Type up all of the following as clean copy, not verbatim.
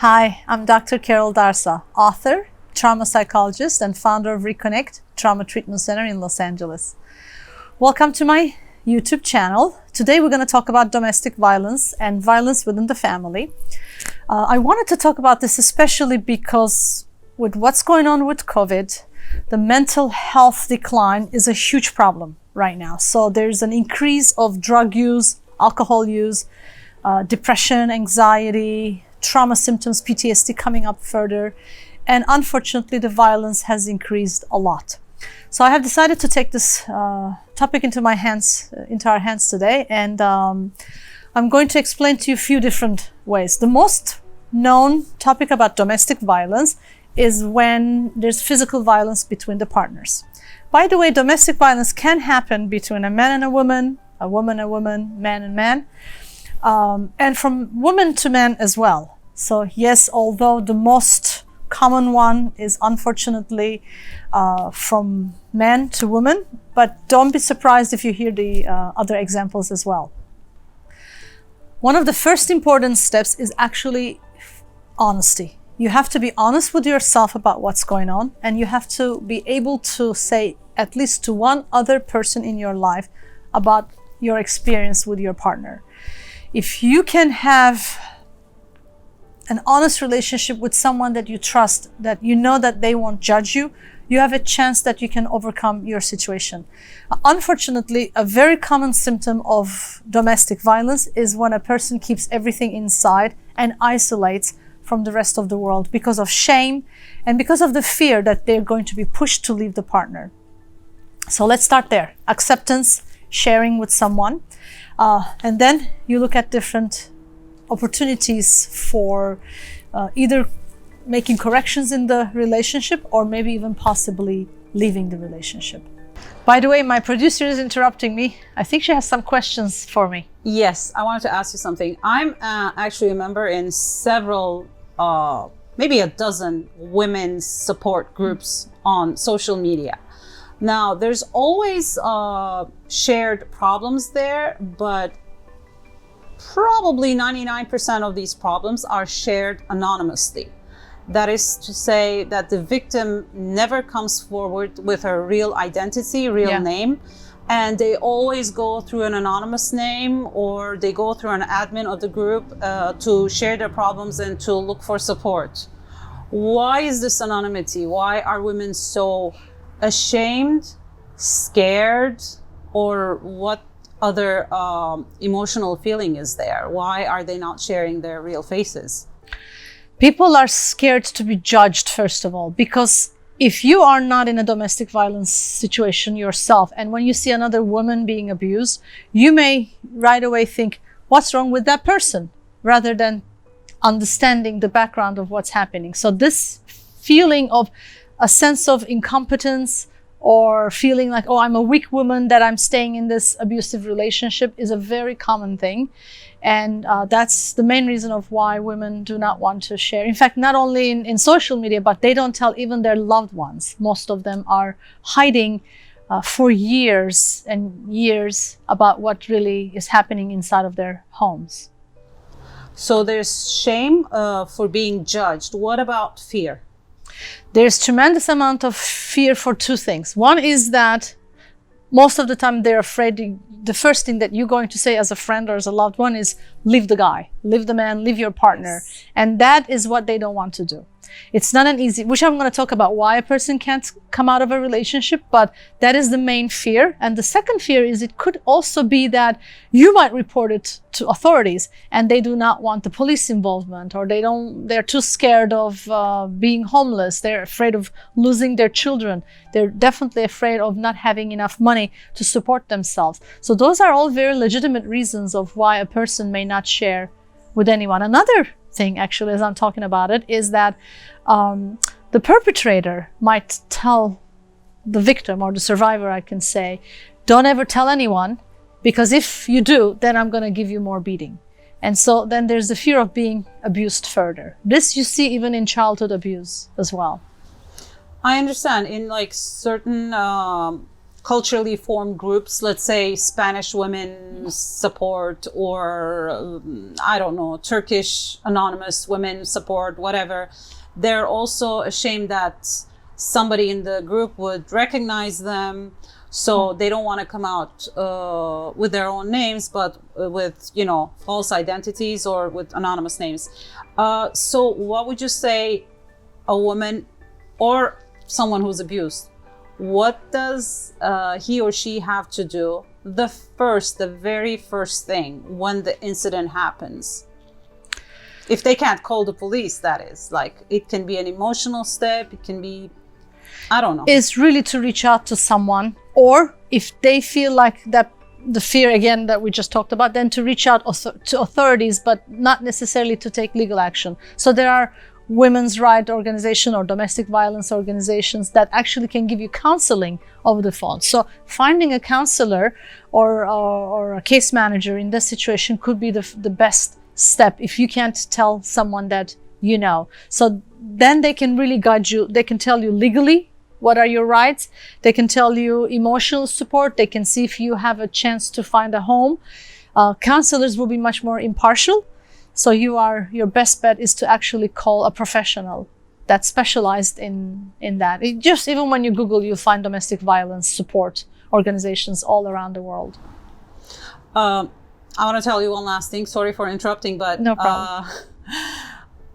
Hi, I'm Dr. Karol Darsa, author, trauma psychologist, and founder of Reconnect Trauma Treatment Center in Los Angeles. Welcome to my YouTube channel. Today we're going to talk about domestic violence and violence within the family. I wanted to talk about this especially because with what's going on with COVID, the mental health decline is a huge problem right now. So there's an increase of drug use, alcohol use, depression, anxiety, trauma symptoms, PTSD coming up further. And unfortunately, the violence has increased a lot. So I have decided to take this topic into our hands today. And I'm going to explain to you a few different ways. The most known topic about domestic violence is when there's physical violence between the partners. By the way, domestic violence can happen between a man and a woman, man and man. And from woman to man as well. So yes, although the most common one is unfortunately from man to woman, but don't be surprised if you hear the other examples as well. One of the first important steps is actually honesty. You have to be honest with yourself about what's going on, and you have to be able to say at least to one other person in your life about your experience with your partner. If you can have an honest relationship with someone that you trust, that you know that they won't judge you, you have a chance that you can overcome your situation. Unfortunately, a very common symptom of domestic violence is when a person keeps everything inside and isolates from the rest of the world because of shame and because of the fear that they're going to be pushed to leave the partner. So let's start there. Acceptance, sharing with someone. And then you look at different opportunities for either making corrections in the relationship or maybe even possibly leaving the relationship. By the way, my producer is interrupting me. I think she has some questions for me. Yes, I wanted to ask you something. I'm actually a member in several, maybe a dozen women's support groups on social media. Now, there's always shared problems there, but probably 99% of these problems are shared anonymously. That is to say that the victim never comes forward with her real identity, real name, and they always go through an anonymous name or they go through an admin of the group to share their problems and to look for support. Why is this anonymity? Why are women so ashamed, scared, or what other emotional feeling is there? Why are they not sharing their real faces? People are scared to be judged, first of all, because if you are not in a domestic violence situation yourself, and when you see another woman being abused, you may right away think, what's wrong with that person? Rather than understanding the background of what's happening. So this feeling of a sense of incompetence or feeling like, oh, I'm a weak woman that I'm staying in this abusive relationship is a very common thing. And that's the main reason of why women do not want to share. In fact, not only in social media, but they don't tell even their loved ones. Most of them are hiding for years and years about what really is happening inside of their homes. So there's shame for being judged. What about fear? There's tremendous amount of fear for two things. One is that most of the time they're afraid the first thing that you're going to say as a friend or as a loved one is leave the guy, leave the man, leave your partner. Yes. And that is what they don't want to do. It's not an easy, which I'm going to talk about why a person can't come out of a relationship, but that is the main fear. And the second fear is it could also be that you might report it to authorities and they do not want the police involvement, or they're too scared of being homeless. They're afraid of losing their children. They're definitely afraid of not having enough money to support themselves. So those are all very legitimate reasons of why a person may not share with anyone. Another thing, actually, as I'm talking about it, is that the perpetrator might tell the victim or the survivor, I can say, don't ever tell anyone, because if you do, then I'm going to give you more beating. And so then there's the fear of being abused further. This you see even in childhood abuse as well. I understand in like certain culturally formed groups, let's say Spanish women support, or I don't know, Turkish anonymous women support, whatever, they're also ashamed that somebody in the group would recognize them. So they don't want to come out with their own names, but with, you know, false identities or with anonymous names. So what would you say a woman or someone who's abused, what does he or she have to do the very first thing when the incident happens? If they can't call the police, that is. Like, it can be an emotional step, it can be, I don't know. Is really to reach out to someone, or if they feel like that, the fear again that we just talked about, then to reach out to authorities, but not necessarily to take legal action. So there are women's rights organizations or domestic violence organizations that actually can give you counseling over the phone. So finding a counselor or a case manager in this situation could be the best step if you can't tell someone that you know. So then they can really guide you. They can tell you legally what are your rights. They can tell you emotional support. They can see if you have a chance to find a home. Counselors will be much more impartial. So your best bet is to actually call a professional that's specialized in that. Just even when you Google, you'll find domestic violence support organizations all around the world. I want to tell you one last thing. Sorry for interrupting, but no problem.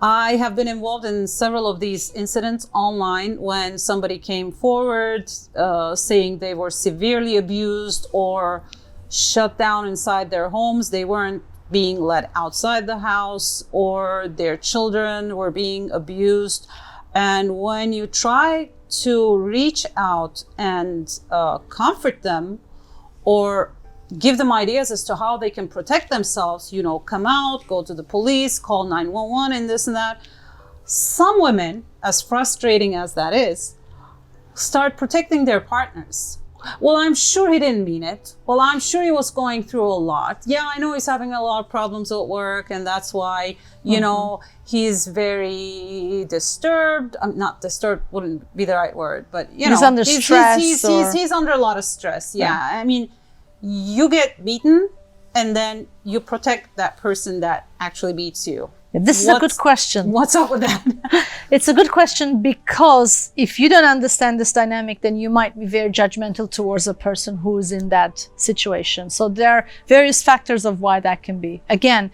I have been involved in several of these incidents online when somebody came forward saying they were severely abused or shut down inside their homes. They weren't being let outside the house, or their children were being abused. And when you try to reach out and comfort them or give them ideas as to how they can protect themselves, you know, come out, go to the police, call 911 and this and that, some women, as frustrating as that is, start protecting their partners. Well, I'm sure he didn't mean it. Well, I'm sure he was going through a lot. Yeah, I know he's having a lot of problems at work, and that's why, you know, he's very disturbed. Not disturbed wouldn't be the right word, but, you know, he's under stress. He's under a lot of stress. Yeah. I mean, you get beaten, and then you protect that person that actually beats you. This is a good question. What's up with that? It's a good question, because if you don't understand this dynamic, then you might be very judgmental towards a person who is in that situation. So there are various factors of why that can be. Again,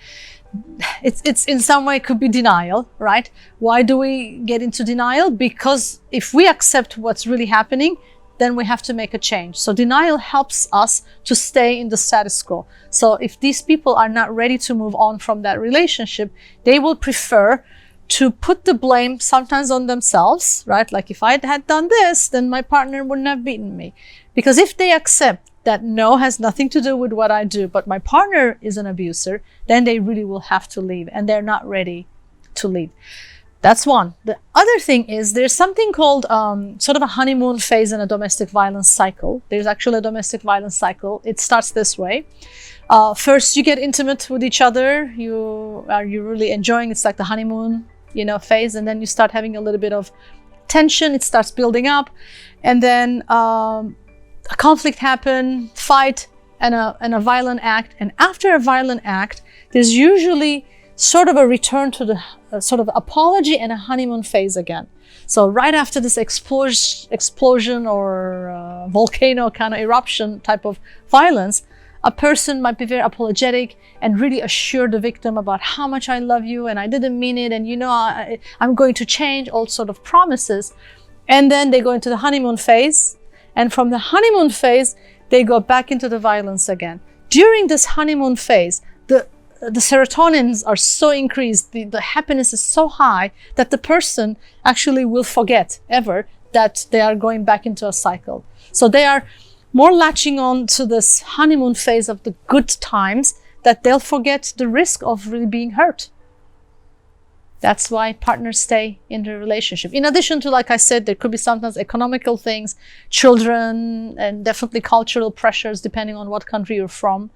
it's in some way could be denial, right? Why do we get into denial? Because if we accept what's really happening, then we have to make a change. So denial helps us to stay in the status quo. So if these people are not ready to move on from that relationship, they will prefer to put the blame sometimes on themselves, right? Like, if I had done this, then my partner wouldn't have beaten me. Because if they accept that no, has nothing to do with what I do, but my partner is an abuser, then they really will have to leave, and they're not ready to leave. That's one. The other thing is there's something called sort of a honeymoon phase in a domestic violence cycle. There's actually a domestic violence cycle. It starts this way. First, you get intimate with each other. You're really enjoying. It's like the honeymoon, you know, phase, and then you start having a little bit of tension. It starts building up, and then a conflict happen, fight, and a violent act. And after a violent act, there's usually sort of a return to the sort of apology and a honeymoon phase again. So right after this explosion or volcano kind of eruption type of violence, a person might be very apologetic and really assure the victim about how much I love you and I didn't mean it, and you know, I'm going to change, all sort of promises. And then they go into the honeymoon phase, and from the honeymoon phase they go back into the violence again. During this honeymoon phase, the serotonins are so increased, the happiness is so high that the person actually will forget ever that they are going back into a cycle. So they are more latching on to this honeymoon phase of the good times that they'll forget the risk of really being hurt. That's why partners stay in the relationship. In addition to, like I said, there could be sometimes economical things, children, and definitely cultural pressures depending on what country you're from.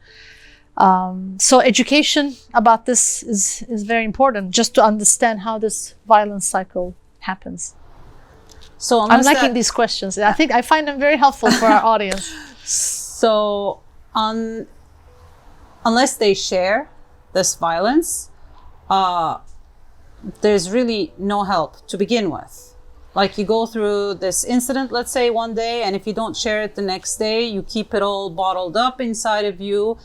So education about this is very important, just to understand how this violence cycle happens. So I'm liking these questions. I think I find them very helpful for our audience. So unless they share this violence, there's really no help to begin with. Like, you go through this incident, let's say one day, and if you don't share it the next day, you keep it all bottled up inside of you,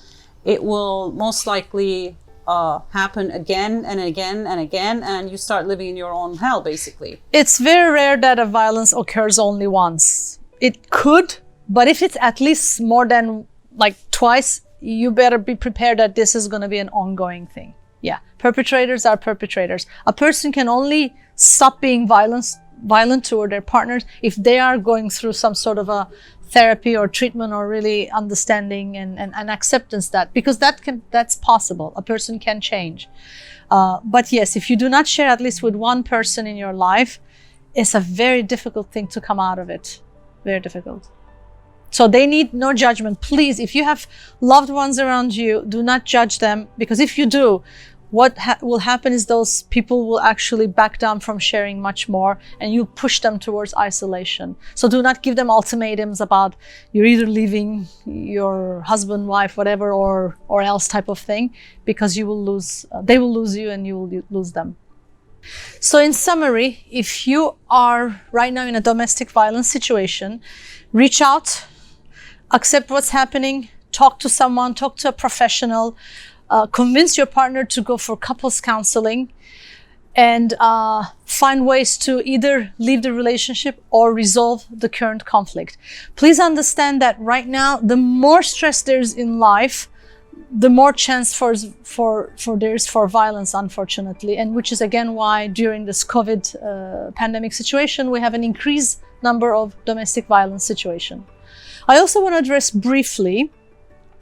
it will most likely happen again and again and again, and you start living in your own hell, basically. It's very rare that a violence occurs only once. It could, but if it's at least more than like twice, you better be prepared that this is going to be an ongoing thing. Yeah, perpetrators are perpetrators. A person can only stop being violent toward their partners if they are going through some sort of a therapy or treatment, or really understanding and acceptance, that because that's possible. A person can change. But yes, if you do not share at least with one person in your life, it's a very difficult thing to come out of it. Very difficult. So they need no judgment. Please, if you have loved ones around you, do not judge them, because if you do, what will happen is those people will actually back down from sharing much more, and you push them towards isolation. So do not give them ultimatums about you're either leaving your husband, wife, whatever, or else type of thing, because you will lose, they will lose you and you will lose them. So in summary, if you are right now in a domestic violence situation, reach out, accept what's happening, talk to someone, talk to a professional, convince your partner to go for couples counseling, and find ways to either leave the relationship or resolve the current conflict. Please understand that right now, the more stress there's in life, the more chance there's for violence, unfortunately, and which is again why during this COVID pandemic situation, we have an increased number of domestic violence situation. I also want to address briefly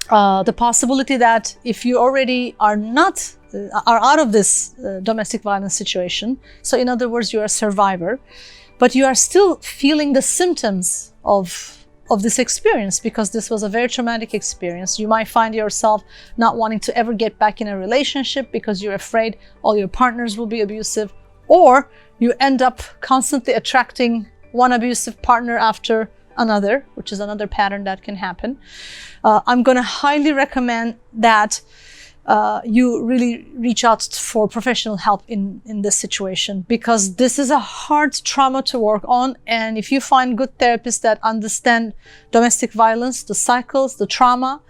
the possibility that if you already are out of this domestic violence situation, so in other words, you're a survivor, but you are still feeling the symptoms of this experience, because this was a very traumatic experience. You might find yourself not wanting to ever get back in a relationship because you're afraid all your partners will be abusive, or you end up constantly attracting one abusive partner after another, which is another pattern that can happen. I'm going to highly recommend that you really reach out for professional help in this situation, because this is a hard trauma to work on. And if you find good therapists that understand domestic violence, the cycles, the trauma,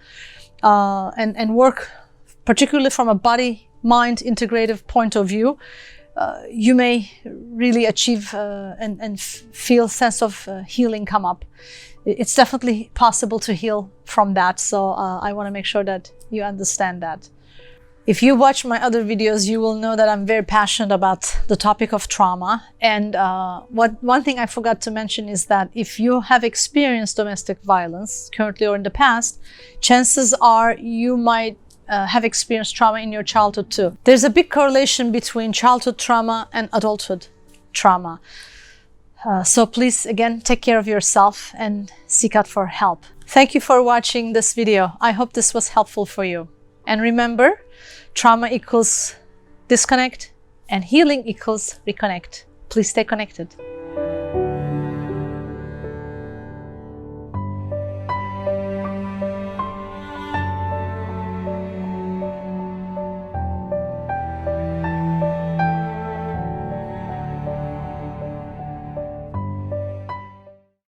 and work particularly from a body-mind integrative point of view, you may really achieve and feel a sense of healing come up. It's definitely possible to heal from that. So I want to make sure that you understand that. If you watch my other videos, you will know that I'm very passionate about the topic of trauma. And one thing I forgot to mention is that if you have experienced domestic violence currently or in the past, chances are you might have experienced trauma in your childhood too. There's a big correlation between childhood trauma and adulthood trauma. So please, again, take care of yourself and seek out for help. Thank you for watching this video. I hope this was helpful for you. And remember, trauma equals disconnect and healing equals reconnect. Please stay connected.